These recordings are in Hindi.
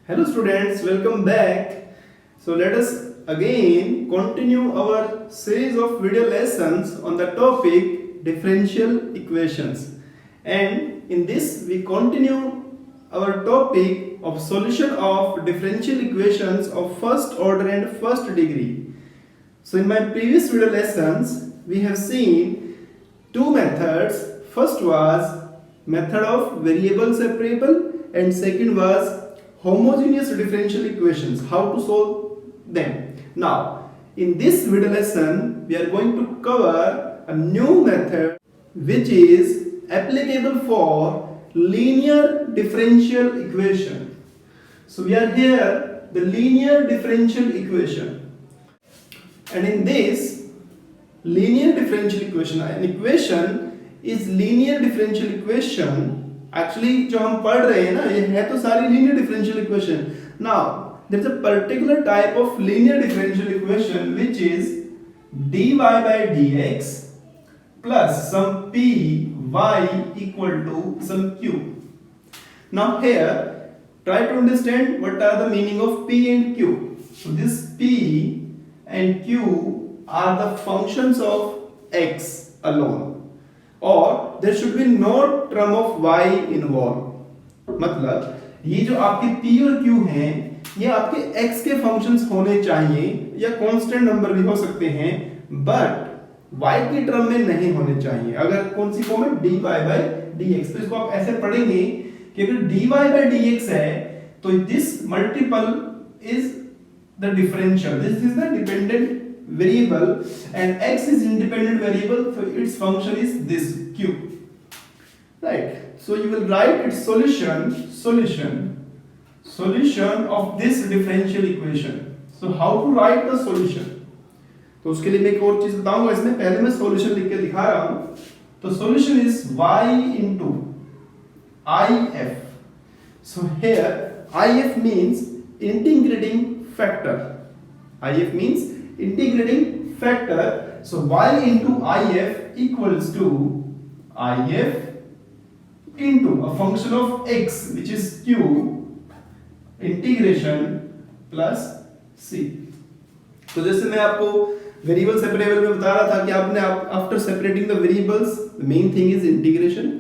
Hello students, welcome back. So let us again continue our series of video lessons on the topic differential equations. And in this we continue our topic of solution of differential equations of first order and first degree. So in my previous video lessons we have seen two methods. First was method of variable separable and second was homogeneous differential equations, how to solve them. Now in this video lesson we are going to cover a new method which is applicable for linear differential equation. So we are here the linear differential equation, and in this linear differential equation, an equation is linear differential equation. Actually जो हम पढ़ रहे हैं ना, ये है तो सारी linear differential equation. Now there is a particular type of linear differential equation which is dy by dx plus some p y equal to some q. Now here try to understand what are the meaning of p and q. So this p and q are the functions of x alone, or there should be no term of y involved. मतलब ये जो आपके p और q हैं ये आपके x के फंक्शंस होने चाहिए या कांस्टेंट नंबर भी हो सकते हैं, बट y की टर्म में नहीं होने चाहिए. अगर कौन सी फॉर्म है dy by dx, तो इसको आप ऐसे पढ़ेंगे कि अगर dy by dx है तो this multiple is the differential, this is the dependent variable and x is independent variable, so its function is this q, right? So you will write its solution of this differential equation. So how to write the solution? तो उसके लिए मैं एक और चीज बताऊंगा. इसमें पहले मैं सॉल्यूशन लिख के दिखा रहा हूं. तो solution is y into if. So here if means integrating factor. If means integrating factor. So y into if equals to if into a function of x which is q integration plus c. तो जैसे मैं आपको वेरिएबल सेपरेबल में बता रहा था कि आपने after separating the variables the main thing is integration.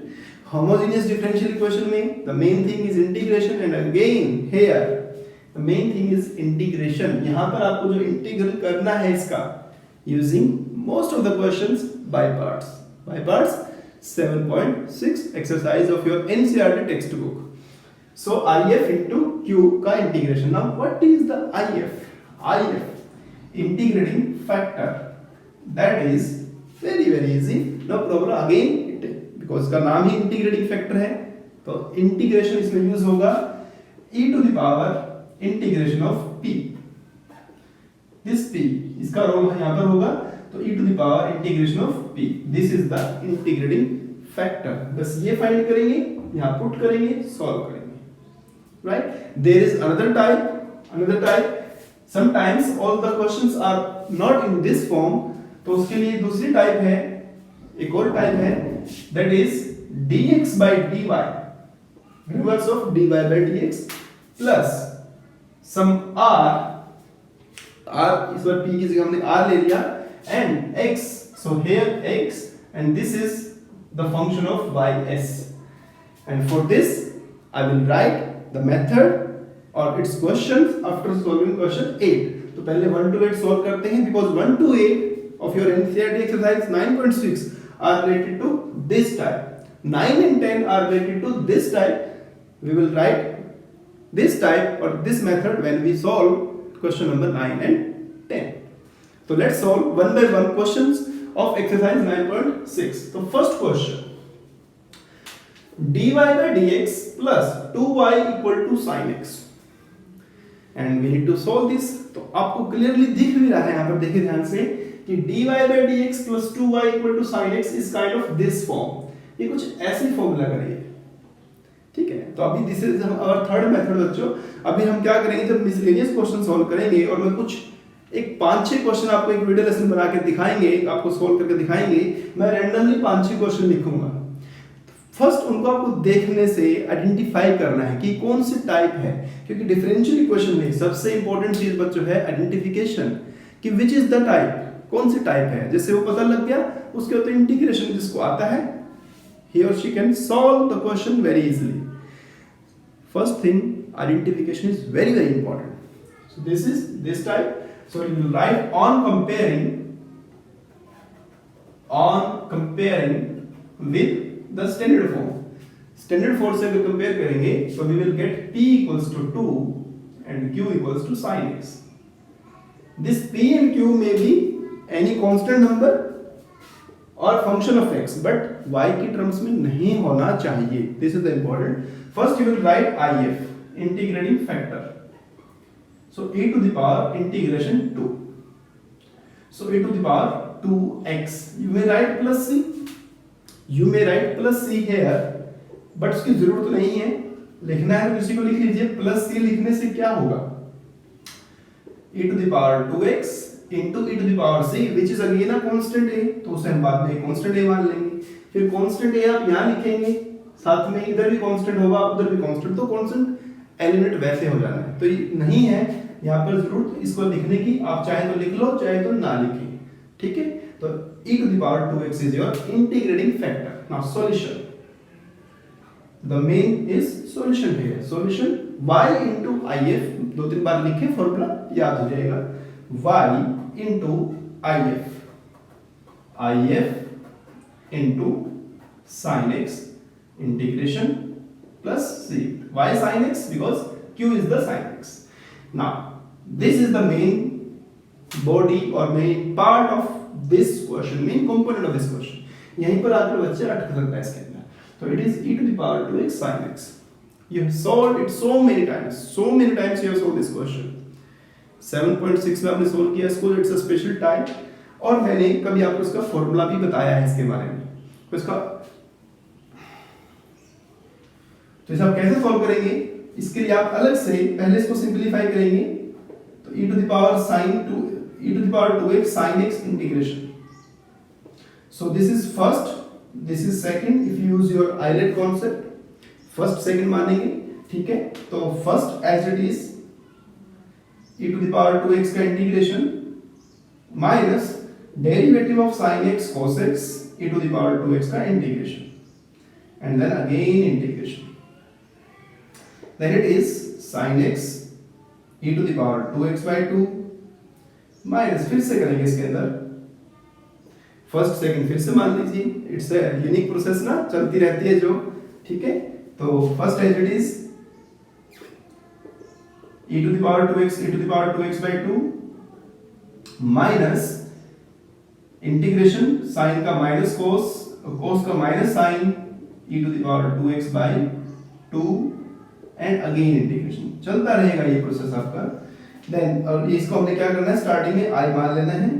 Homogeneous differential equation में the main thing is integration, and again here the main thing is integration. यहाँ पर आपको जो इंटीग्रल करना है इसका using most of the questions by parts 7.6 exercise of your NCERT textbook. So if into q का integration. Now what is the if integrating factor. That is very easy, no problem. Again because इसका नाम ही इंटीग्रेटिंग फैक्टर है तो इंटीग्रेशन इसमें यूज होगा e to the power integration of p. This p इसका रोल यहां पर होगा तो e to the power integration of p. This is the integrating factor. बस ये फाइंड करेंगे, यहां पुट करेंगे, सॉल्व करेंगे, right? There is another type. Sometimes all the questions are not in this form, तो उसके लिए दूसरी टाइप है, एक और टाइप है, that is dx by dy, reverse of dy by dx plus some r इस बार p की जगह हमने r ले लिया, and x. So here x and this is the function of ys, and for this I will write the method or its questions after solving question 8. तो पहले 1 to 8 solve करते हैं because 1 to 8 of your NCERT exercise 9.6 are related to this type. 9 and 10 are related to this type. We will write this type or this method when we solve question number 9 and 10. So let's solve one by one questions of exercise 9.6. So first question, dy by dx plus 2y equal to sin x, and we need to solve this. तो आपको क्लियरली दिख भी रहा है यहाँ पर, देखिए ध्यान से कि dy by dx plus 2y equal to sin x is kind of this form. ये कुछ ऐसी फॉर्म लग रही है, ठीक है? तो अभी this is our third method बच्चों. अभी हम क्या करेंगे, जब मिसलेनियस क्वेश्चन सॉल्व करेंगे और मैं कुछ एक 5-6 क्वेश्चन आपको एक वीडियो लेसन बना के दिखाएंगे, आपको सॉल्व करके दिखाएंगे. मैं रैंडमली 5-6 क्वेश्चन लिखूंगा. फर्स्ट उनको आपको देखने से आइडेंटिफाई करना है कि कौन सी टाइप है, क्योंकि डिफरेंशियल इक्वेशन में सबसे इंपॉर्टेंट चीज बच्चों है आइडेंटिफिकेशन कि विच इज द टाइप, कौन सी टाइप है। जैसे वो पता लग गया, उसके बाद इंटीग्रेशन जिसको आता है, he or she can solve the question very easily. First thing, identification is very very important. So this is this type. So you will write on comparing with the standard form. Standard form से अगर कंपेयर करेंगे तो we will get p equals to 2 and q equals to sin x. This p and q may be any constant number और function of x, but y की टर्म्स में नहीं होना चाहिए. This is the important. First you will write IF integrating factor. So e to the power integration 2. So e to the power 2x. You may write plus c. You may write plus c here, but उसकी जरूरत नहीं है. लिखना है तो किसी को लिख लीजिए. प्लस c लिखने से क्या होगा? e to the power 2x into e to the power c which is again a constant a, तो उसे हम बाद में constant a मान लेंगे. फिर constant a आप यहाँ लिखेंगे, साथ में इधर भी constant होगा, उधर भी constant, तो constant एलिमेंट वैसे हो जाना है. तो ये नहीं है यहाँ पर जरूरत इसको लिखने की. आप चाहे तो लिख लो, चाहे तो ना लिखें. ठीक है. तो e to the power 2x is your integrating factor. Now solution. The main is solution here. Solution y into if. 2-3 बार लिखे, फॉर्मूला याद हो जाएगा. y into if into sin x integration plus c. Why sin x? Because q is the sin x. Now this is the main body or main part of this question, main component of this question. यहीं पर आकर बच्चे अटक सकता है इसके अंदर. So it is e to the power 2x sin x. You have solved it so many times you have solved this question. 7.6 में आपने सोल्व किया इसको. इट्स अ स्पेशल टाइप, और मैंने कभी आपको इसका फॉर्मूला भी बताया है इसके बारे में. तो इसका तो इसे आप कैसे सॉल्व करेंगे, इसके लिए आप अलग से पहले इसको सिंपलीफाई करेंगे. तो e to the power e to the power 2x sin x integration. So this is first, this is second. If you use your ILATE concept, first second मानेंगे. ठीक है. तो first as it is e to the power 2x का integration minus derivative of sin x cos x e to the power 2x का integration, and then again integration. then it is sin x e to the power 2x by 2 minus, फिर से करेंगे इसके अंदर फर्स्ट सेकंड, फिर से मान लीजिए. इट्स अ यूनिक प्रोसेस ना, चलती रहती है जो. ठीक है. तो first as it is e to the power 2x by 2 minus integration sine का माइनस कोस, कोस का minus sine e to the power 2x by 2 and again integration. चलता रहेगा ये प्रोसेस आपका. देन और इसको हमने क्या करना है, स्टार्टिंग में i मान लेना है.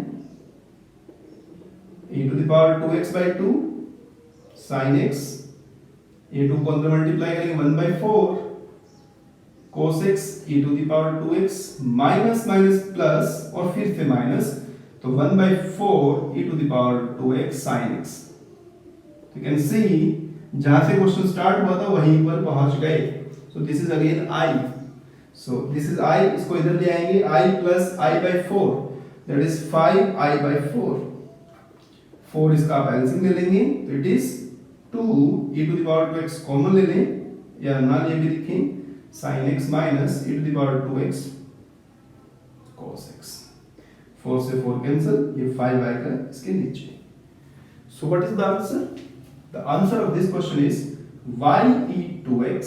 e to the power 2x by 2 sin x, ये 2 को अंदर मल्टीप्लाई करेंगे 1 by 4 cos x e to the power 2x minus minus plus और फिर से माइनस, तो 1 by 4 e to the power 2x sin x. You can see जहां से क्वेश्चन स्टार्ट हुआ था वहीं पर पहुंच गए. So this is again I. So this is I, इसको इधर ले आएंगे I plus I by 4, that is 5I by 4. 4 इसका आप एलसीएम ले लेंगे तो it is 2 e to the power 2x common ले लें या ना ले भी लिखें sin x minus e to the power 2x cos x. 4 से 4 कैंसिल, ये 5 आएगा इसके नीचे. So what is the answer? The answer of this question is y e 2x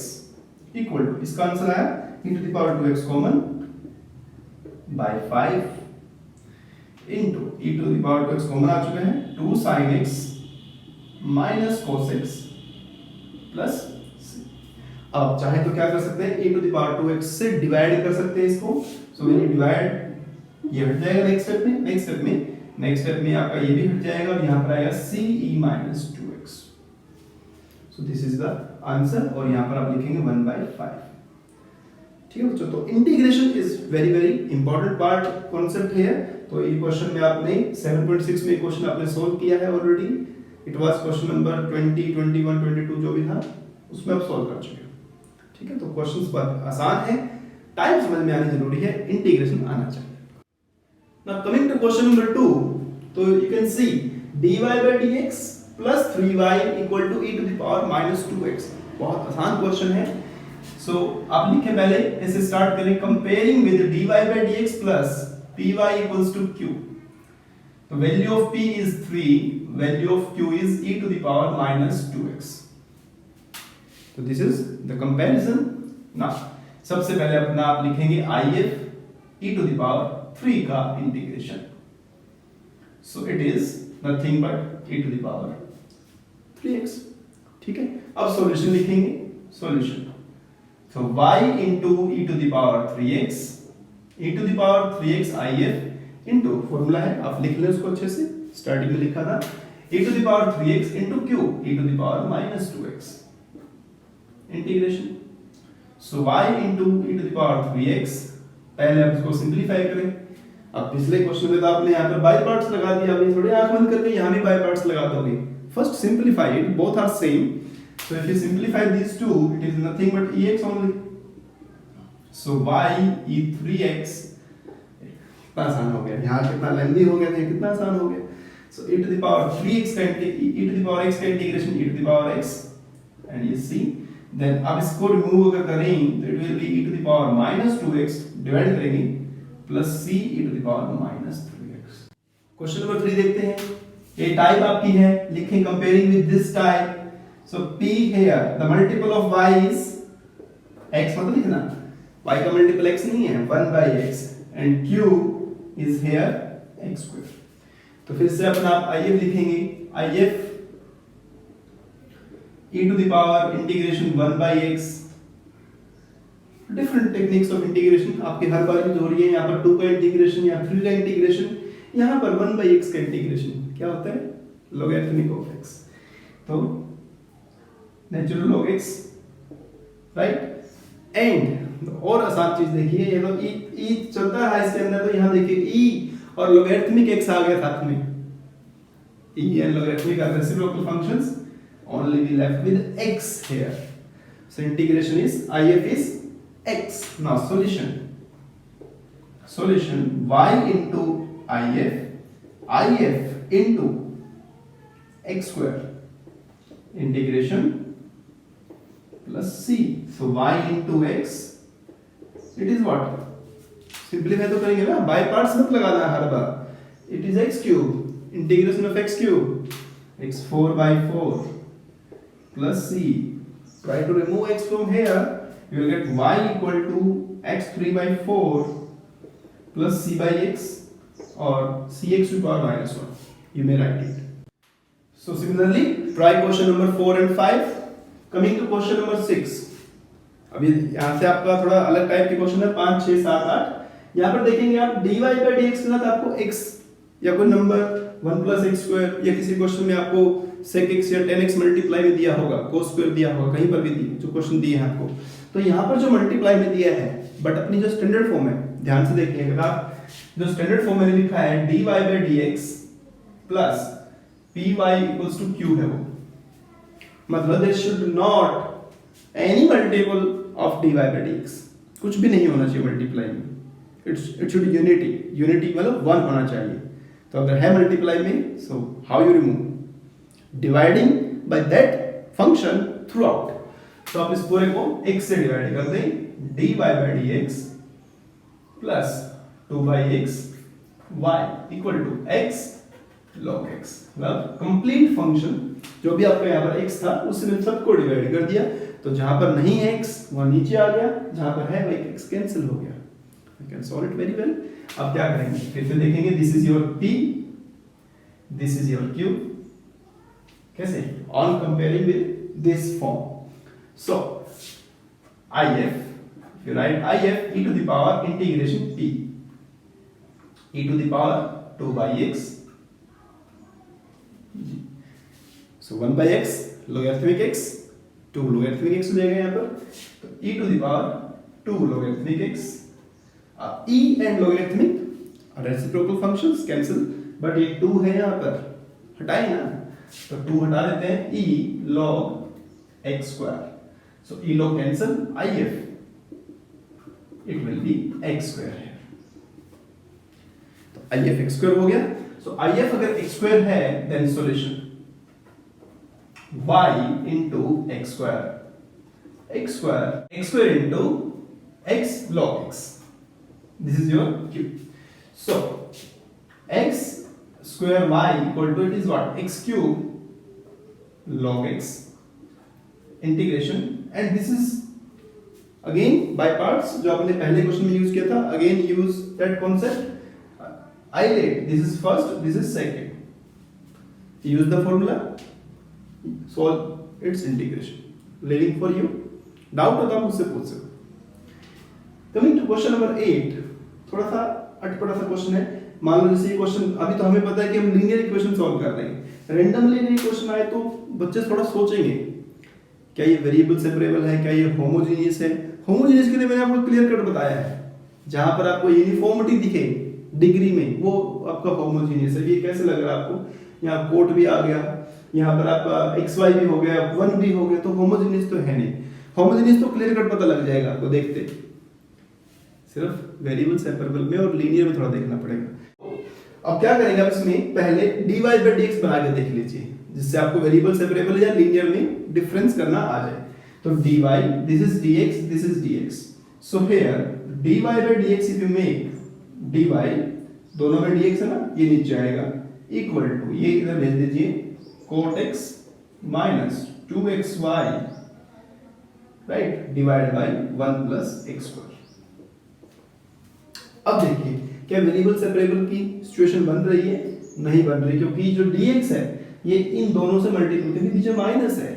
equal to, इसका आंसर आया e to the power 2x common by 5 into e to the power 2x common आ चुका है 2 sin x minus cos x plus c. अब चाहे तो क्या कर सकते हैं, e to the power 2x से डिवाइड कर सकते हैं इसको. so when you divide, ये हट जाएगा नेक्स्ट स्टेप में आपका ये भी हट जाएगा और यहाँ पर आएगा c e minus 2x. so this is the answer और यहाँ पर आप लिखेंगे 1 by 5. ठीक है बच्चों. तो integration is very very important part concept है. तो ये क्वेश्चन में आपने 7.6 में क्वेश्चन आपने सोल्व किया है already. It was question number 20, 21, 22 जो भी था उसमें आप सॉल्व कर चुके हो। ठीक है, तो क्वेश्चंस बहुत आसान है, टाइप समझ में आनी जरूरी है, इंटीग्रेशन आना चाहिए। Now coming to question number 2, तो you can see dy by dx plus 3y equal to e to the power minus 2x। बहुत आसान क्वेश्चन है। सो आप लिखें पहले, ऐसे स्टार्ट करें, comparing with dy by dx plus py equals to q। तो value of p is 3, value of q is e to the power minus 2x। तो this is the comparison. Now सबसे पहले अपना आप लिखेंगे if e to the power 3 का integration. So it is nothing but e to the power 3x। ठीक है, अब सॉल्यूशन लिखेंगे, solution. So y into e to the power 3x, e to the power 3x if into formula है, आप लिख लें उसको अच्छे से, स्टार्टिंग में लिखा था e to the power 3x into q e to the power minus 2x integration. So y into e to the power 3x, पहले आप इसको सिंपलीफाई करें। अब पिछले क्वेश्चन में तो आपने यहाँ पर बाय पार्ट्स लगा दिया, अभी थोड़ी आंख बंद करके यहाँ भी बाय पार्ट्स लगा दोगे। First simplify it, both are same. So if you simplify these two, it is nothing but ex only. So y e3x, कितना आसान हो गया, यहाँ कितना लेंथी हो गया था, कितना आसान हो गया। So e to the power 3x का e to the power x का integration e to the power x, and you see, then अब इसको रिमूव अगर करें तो it will be e to the power minus 2x divide करेंगे plus c e to the power minus 3x। Question number 3 देखते हैं। ये टाइप आपकी है, लिखें comparing with this type. So p here, the multiple of y is x, मतलब लिखना y का मल्टीपल x नहीं है, 1 by x, and q is here x square। तो फिर से अपना आप if लिखेंगे, if e to the power integration 1 by x। Different techniques of integration आपकी हर बार यूज हो रही है। यहाँ पर 2 का इंटीग्रेशन या 3 का इंटीग्रेशन, यहाँ पर 1 by x का इंटीग्रेशन क्या होता है, logarithmic of x। तो natural log x, right. And और आसान चीज देखिए, ये लोग e चलता है इसके अंदर, तो यहाँ देखिए e और logarithmic x आ गया साथ में, e and logarithmic are reciprocal functions, only we left with x here। So integration is if is x। Now solution y into if into x square integration plus c। So y into x, it is what, simplify तो करेंगे ना, बाय पार्ट्स मत लगाना हर बार। it is x cube integration of x cube x4 by 4 plus c। try to remove x from here, you will get y equal to x3 by 4 plus c by x or cx to the power minus 1, you may write it। So similarly try question number 4 and 5। Coming to question number 6, अभी यहाँ से आपका थोड़ा अलग टाइप के क्वेश्चन है, 5, 6, 7, 8। यहाँ पर देखेंगे आप dy by dx के साथ आपको x या कोई नंबर 1 plus x square, या किसी क्वेश्चन में आपको sec x या tan x मल्टीप्लाई में दिया होगा, cos square दिया होगा, कहीं पर भी दिए जो क्वेश्चन दिए हैं आपको, तो यहाँ पर जो मल्टीप्लाई में दिया है, बट अपनी जो स्टैंडर्ड फॉर्म है, ध्यान से देखिएगा आप, जो स्टैंडर्ड फॉर्म मैंने लिखा है dy by dx plus py equals to q है, वो मतलब there should not any multiple of dy by dx, कुछ भी नहीं होना चाहिए मल्टीप्लाई में, it should unity मतलब 1 होना चाहिए। तो अगर है मल्टीप्लाई में, so how you remove, dividing by that function throughout। तो आप इस पूरे को x से डिवाइड कर दें, dy by dx plus 2 by x y equal to x log x। मतलब कंप्लीट फंक्शन जो भी आपका यहाँ पर x था उसने सबको डिवाइड कर दिया, तो जहां पर नहीं है x वह नीचे आ गया, जहां पर है वह x कैंसिल हो गया। You can solve it very well। अब क्या करेंगे, फिर से देखेंगे, this is your p, this is your q, कैसे, on comparing with this form। So if you write if e to the power integration p e to the power 2 by x, so 1 by x logarithmic x, 2 logarithmic x हो जाएगा यहाँ पर, तो e to the power 2 logarithmic x। e and logarithmic are reciprocal functions, cancel, but ये 2 है यहाँ पर, हटाए ना, तो 2 हटा देते हैं, e log x square. So e log cancel, if it will be x square है. तो if x square हो गया. So if अगर x square है then solution y into x square into x log x. This is your q. So x square y equal to it is what? X cube log x integration, and this is again by parts जो आपने पहले क्वेश्चन में यूज किया था. Again use that concept. Isolate. This is first, this is second. Use the formula. Solve its integration. Leaving for you. Doubt होता है मुझसे पूछ सकते. कमिंग टू क्वेश्चन नंबर 8, थोड़ा सा अटपटा सा क्वेश्चन है. मान लो जैसे ये क्वेश्चन, अभी तो हमें पता है कि हम लीनियर इक्वेशन सॉल्व कर रहे हैं. रैंडमली ये क्वेश्चन आए तो बच्चे थोड़ा सोचेंगे क्या ये वेरिएबल सेपरेबल है, क्या ये होमोजेनियस है. होमोजेनियस के लिए मैंने आपको क्लियर कट बताया है. जहां पर आपको यूनिफॉर्मिटी दिखे डिग्री में वो आपका होमोजेनियस है. ये कैसे लग रहा है आपको? यहाँ कोट भी आ गया, यहाँ पर आपका xy भी हो गया, 1 भी हो गया, तो होमोजेनियस तो है नहीं. होमोजेनियस तो क्लियर कट पता लग जाएगा आपको देखते. सिर्फ वेरिएबल सेपरेबल में और लीनियर में थोड़ा देखना पड़ेगा. अब क्या करेंगे आप इसमें, पहले dy by dx बना के देख लीजिए जिससे आपको वेरिएबल सेपरेबल या लीनियर में डिफरेंस करना आ जाए. तो dy, this is dx, this is dx. So here dy by dx if you make dy, दोनों में dx है ना, ये नीचे आएगा, इक्वल टू ये इधर भेज दीजिए cot x minus 2xy right divide by 1 plus x square. अब देखिए क्या वेरिएबल सेपरेबल की सिचुएशन बन रही है? नहीं बन रही, क्योंकि जो dx है ये इन दोनों से मल्टीप्लाई, क्योंकि पीछे माइनस है,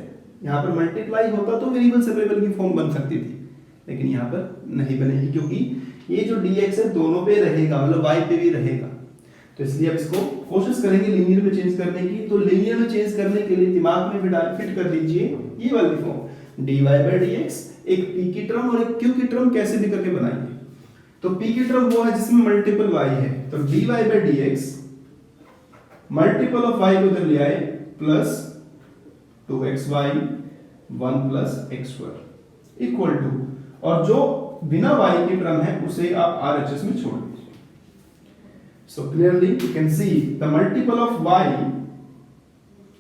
यहाँ पर मल्टीप्लाई होता तो वेरिएबल सेपरेबल की फॉर्म बन सकती थी, लेकिन यहाँ पर नहीं बनेगी क्योंकि ये जो dx है दोनों पे रहेगा, मतलब y पे भी रहेगा. तो इसलिए अब इसको कोशिश करेंगे लीनियर में चेंज करने की. तो लीनियर में चेंज करने के लिए दिमाग में फिट कर लीजिए ये वाली फॉर्म dy by dx. एक p की टर्म और एक q की टर्म कैसे भी करके बनाएंगे. तो p की टर्म वो है जिसमें मल्टीपल y है, तो dy by dx multiple of y को इधर ले आए plus 2xy 1 plus x square equal to, और जो बिना y की टर्म है उसे आप RHS में छोड़ दीजिए. So clearly you can see the multiple of y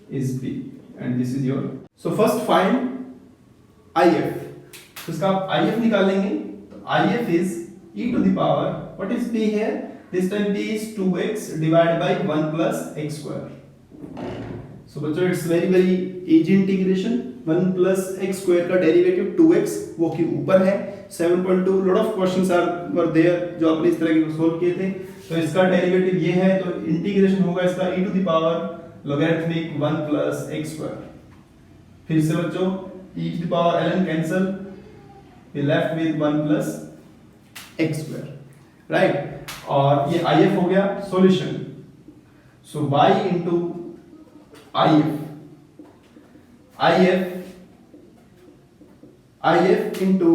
is b and this is your. So first find if. तो इसका आप if निकालेंगे. तो if is e to the power, what is p here? This time p is 2x divided by 1 plus x square. So बच्चों it's very easy integration. 1 plus x square का डेरिवेटिव 2x वो के ऊपर है. 7.2 lot of questions were there जो आपने इस तरह के सोल्व किए थे. तो इसका डेरिवेटिव ये है, तो इंटीग्रेशन होगा इसका e to the power logarithmic 1 plus x square. फिर से बच्चों e to the power ln cancel, we left with 1 plus x square, right? और ये if हो गया solution. So y into if into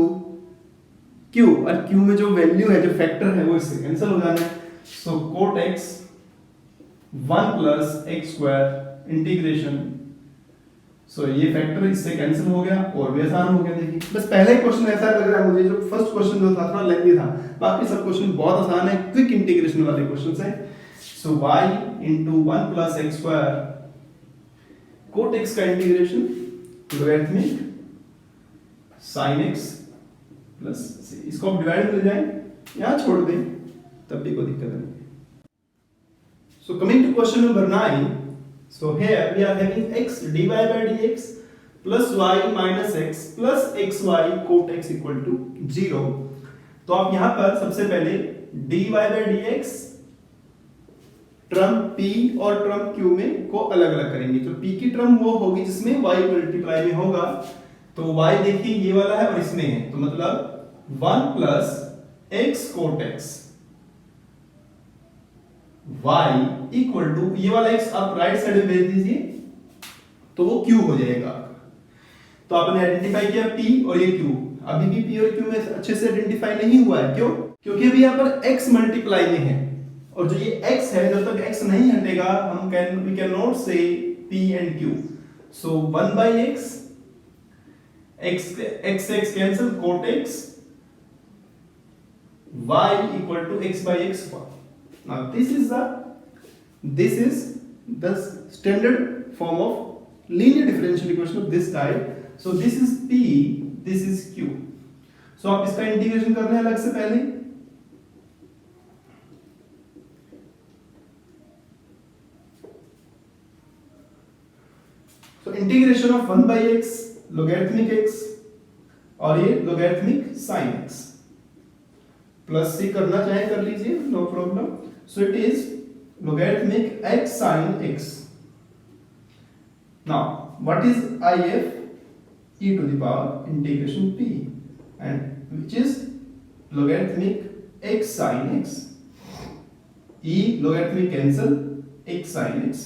q, और q में जो वैल्यू है, जो फैक्टर है, वो इससे कैंसिल हो जाना है. So cot x 1 plus x square integration. So ये फैक्टर इससे कैंसिल हो गया और भी आसान हो गया. देखिए बस पहले क्वेश्चन ऐसा लग रहा है मुझे, जो फर्स्ट क्वेश्चन जो था थोड़ा लेंथी था, बाकी सब क्वेश्चन बहुत आसान है, क्विक इंटीग्रेशन वाले क्वेश्चंस हैं. सो y into 1 plus x square cot x का integration logarithmic sin x plus, इसको आप डिवाइड कर जाए, यहाँ छोड़ दें तब भी कोई दिक्कत नहीं. So coming to question number 9. So here we are having x dy by dx plus y minus x plus xy cot x equal to 0. तो आप यहाँ पर सबसे पहले dy by dx term p और टर्म q में को अलग अलग करेंगे. तो p की टर्म वो होगी जिसमें y मल्टीप्लाई में होगा. तो y देखिए ये वाला है और इसमें है, तो मतलब 1 plus x cot x y equal to ये वाला x आप राइट साइड में भेज दीजिए तो वो q हो जाएगा. तो आपने आइडेंटिफाई किया p और ये q. अभी भी p और q में अच्छे से आइडेंटिफाई नहीं हुआ है. क्यों? क्योंकि अभी यहाँ पर x मल्टीप्लाई में है, और जो ये x है जब तक x नहीं हटेगा वी कैन नॉट से P and Q. So 1 by x, x cancel, cot x, y equal to x by x. Now this is the standard form of linear differential equation of this type. So this is P, this is Q. So आप इसका इंटीग्रेशन कर रहे हैं अलग से पहले. So integration of 1 by x logarithmic x और ये logarithmic sin x plus c करना चाहे कर लीजिए, no problem. So it is logarithmic x sin x. Now what is if? E to the power integration p, and which is logarithmic x sin x. E logarithmic cancel, x sin x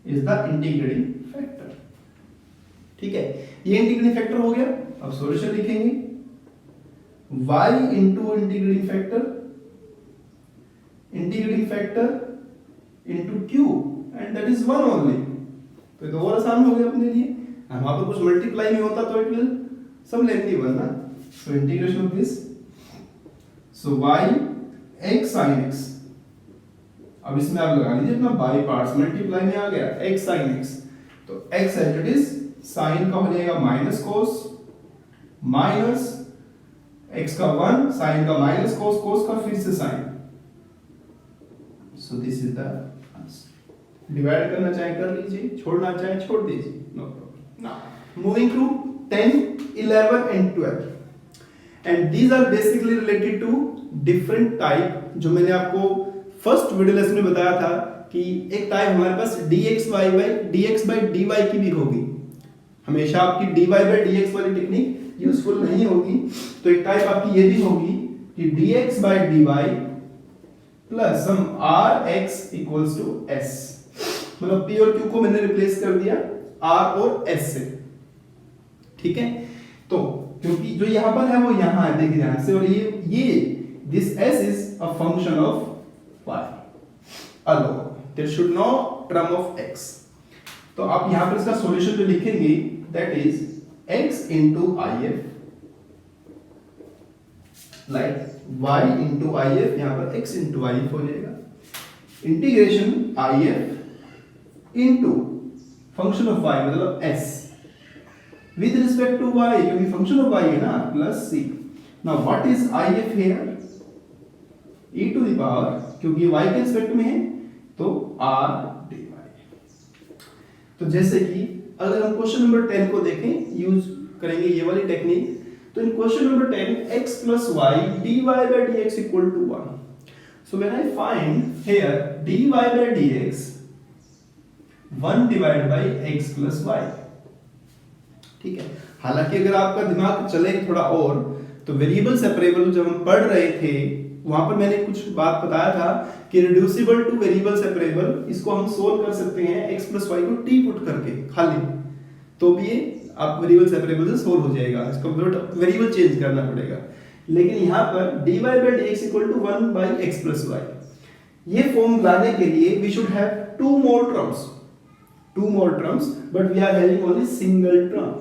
is the integrating factor. ठीक है, ये इंटीग्रेटिंग फैक्टर हो गया. अब सॉल्यूशन लिखेंगे y into integrating factor into q, and that is 1 only. तो ये तो और आसान हो गया अपने लिए. वहां पर कुछ मल्टीप्लाई में होता तो इट विल सम लेंथी बनना. So integration of this, so y x sin x. अब इसमें आप लगा लीजिए अपना बाई पार्ट्स, मल्टीप्लाई में आ गया x sin x. तो x as it is sine का हो जाएगा माइनस कोस, माइनस x का 1, साइन का माइनस कोस, कोस का फिर से sine. So this is the answer. Divide करना चाहे कर लीजिए, छोड़ना चाहे छोड़ दीजिए, no problem. Now moving to 10, 11 and 12, and these are basically related to different type. जो मैंने आपको फर्स्ट वीडियो लेसन में बताया था कि एक टाइप हमारे पास dx by dy की भी होगी. हमेशा आपकी dy by dx वाली टेक्निक यूजफुल नहीं होगी. तो एक टाइप आपकी ये भी होगी कि dx by dy plus some rx equals to s. मतलब p और q को मैंने रिप्लेस कर दिया r और s से. ठीक है, तो क्योंकि जो यहां पर है वो यहां है, देखिए ध्यान से. और ये this s is a function of y alone. There should no term of x. तो आप यहां पर इसका सॉल्यूशन जो लिखेंगे that is x into if, like y into if, यहां पर x into if हो जाएगा. Integration if into function of y मतलब s with respect to y, क्योंकि फंक्शन ऑफ y है ना, plus c. Now what is if here? e to the power, क्योंकि y के रिस्पेक्ट में है तो r dy. तो जैसे कि अगर हम क्वेश्चन नंबर 10 को देखें, यूज करेंगे ये वाली टेक्निक. तो इन question number 10 x plus y dy by dx equal to 1. So when I find here dy by dx 1 divided by x plus y. ठीक है, हालांकि अगर आपका दिमाग चले थोड़ा और, तो वेरिएबल सेपरेबल जब हम पढ़ रहे थे वहां पर मैंने कुछ बात बताया था कि रिड्यूसिबल टू वेरिएबल सेपरेबल, इसको हम सोल्व कर सकते हैं x plus y को t पुट करके खाली, तो भी ये आप वेरिएबल सेपरेबल से सोल्व हो जाएगा. इसको वेरिएबल चेंज करना पड़ेगा. लेकिन यहाँ पर dy by dx equal to 1 by x plus y, ये फॉर्म लाने के लिए we should have two more terms, but we are having only single term.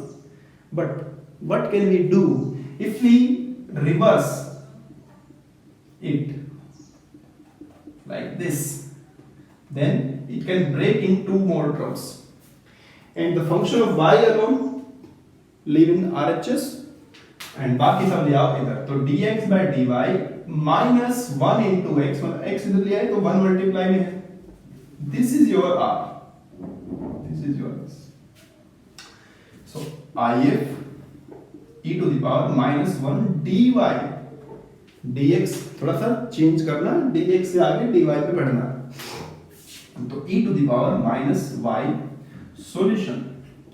But what can we do if we reverse it like this? Then it can break in two more terms, and the function of y alone leave in RHS and बाकी सब ले आओ इधर. तो dx by dy minus 1 into x, मतलब x इधर लिया है तो 1 मल्टीप्लाई में है. This is your r, this is your x. So if e to the power minus 1 dy dx, थोड़ा सा चेंज करना, dx से आगे dy पे बढ़ना. तो e to the power minus y, solution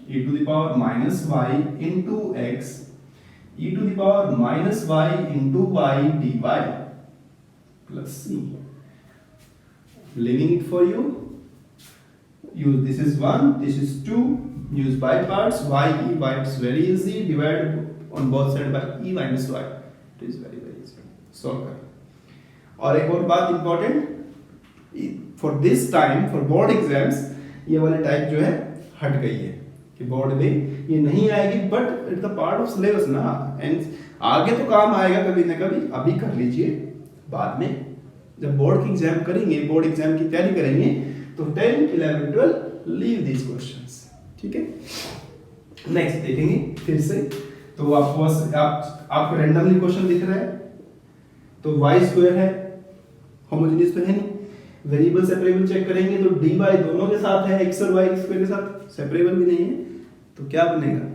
e to the power minus y into x, e to the power minus y into y dy plus c. Leaving it for you. Use this is 1, this is 2. Use by parts. Y e y, it's very easy. Divide on both sides by e minus y. It is very easy. Solve करें. और एक और बात important, for this time for board exams ये वाले टाइप जो है हट गई है कि बोर्ड में ये नहीं आएगी, but it's the part of syllabus ना, एंड आगे तो काम आएगा कभी ना कभी। अभी कर लीजिए, बाद में जब बोर्ड की एग्जाम करेंगे, बोर्ड एग्जाम की तैयारी करेंगे, तो 10, 11, 12 लीव दीज क्वेश्चंस, ठीक है। नेक्स्ट देखेंगे फिर से, तो आपको रैंडमली क्वेश्चन दिख रहा है, तो y स्क्वायर है, होमोजेनियस तो है नहीं, वेरिएबल सेपरेबल चेक करेंगे तो dy दोनों के साथ है, x और y स्क्वायर के साथ, सेपरेबल भी नहीं है, तो क्या बनेगा,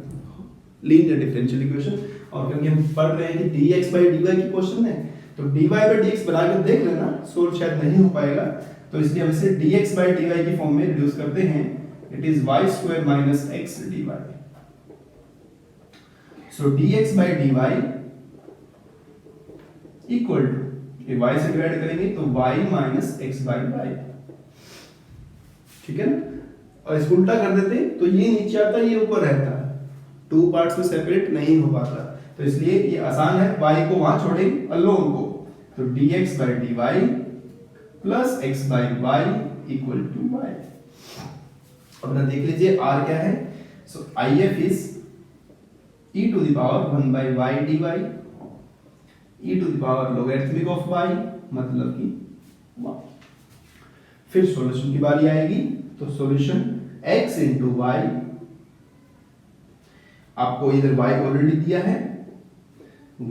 लीनियर डिफरेंशियल इक्वेशन। और क्योंकि हम पढ़ रहे हैं कि dx by dy की क्वेश्चन है, तो dy by dx बना के देख लेना, सोल्व शायद नहीं हो पाएगा, तो इसलिए हम इसे dx by dy की फॉर्म में रिड्यूस करते हैं, it is y square minus x dy। So dx by dy equal to, ये y से डिवाइड करेंगे तो y minus x by y, ठीक है ना। और इसको उल्टा कर देते तो ये नीचे आता, ये ऊपर रहता, टू पार्ट्स में सेपरेट नहीं हो पाता, तो इसलिए ये आसान है, y को वहां छोड़ेंगे अलोन को, तो dx by dy plus x by y equal to y। अब ना देख लीजिए r क्या है, so if is e to the power 1 by y dy, e to the पावर लोगैरिथमिक ऑफ y, मतलब कि 1। फिर सॉल्यूशन की बारी आएगी, तो सॉल्यूशन x into y, आपको इधर y ऑलरेडी दिया है,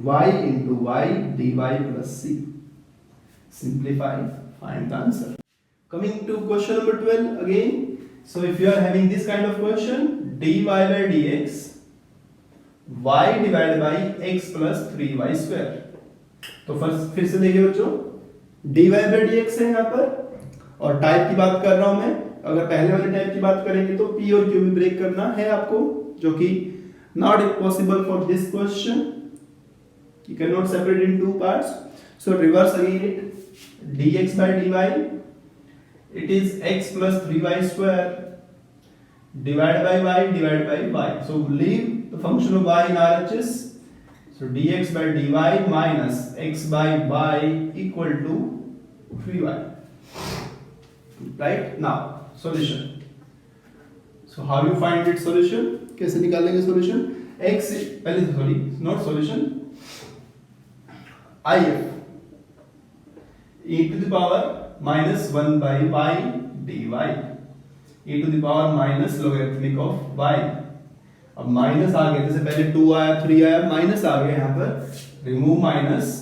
y into y dy plus c, simplify, find the answer. Coming to question number 12 again, so if you are having this kind of question, dy by dx y divided by x plus 3y square, तो फर्स्ट फिर से देखिए बच्चों, dy by dx है यहाँ पर, और टाइप की बात कर रहा हूं मैं, अगर पहले वाले टाइप की बात करेंगे तो p और q में ब्रेक करना है आपको, जो कि not possible for this question, you cannot separate in two parts, so reverse again it, dx by dy, it is x plus 3y square divided by y divided by y, so leave the function of y in RHS, so dx by dy minus x by y equal to 3y, right? Now solution, so how you find its solution, कैसे निकालेंगे सॉल्यूशन, x पहले sorry not solution, if e to the power minus 1 by y dy, e to the power minus logarithmic of y, अब माइनस आ गया, जैसे पहले 2 आया 3 आया, माइनस आ गया यहाँ पर, remove minus,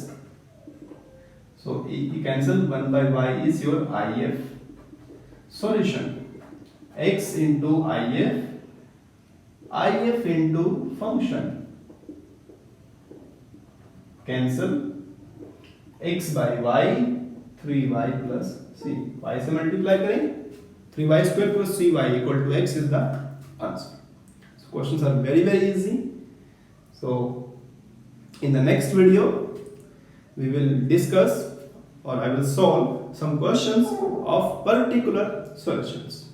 so e cancel, 1 by y is your if, solution x into if into function, cancel, x by y 3y plus c, y से मल्टीप्लाई करें, 3y square plus 3y equal to x is the answer. So questions are very easy. So in the next video we will discuss, or I will solve some questions of particular solutions.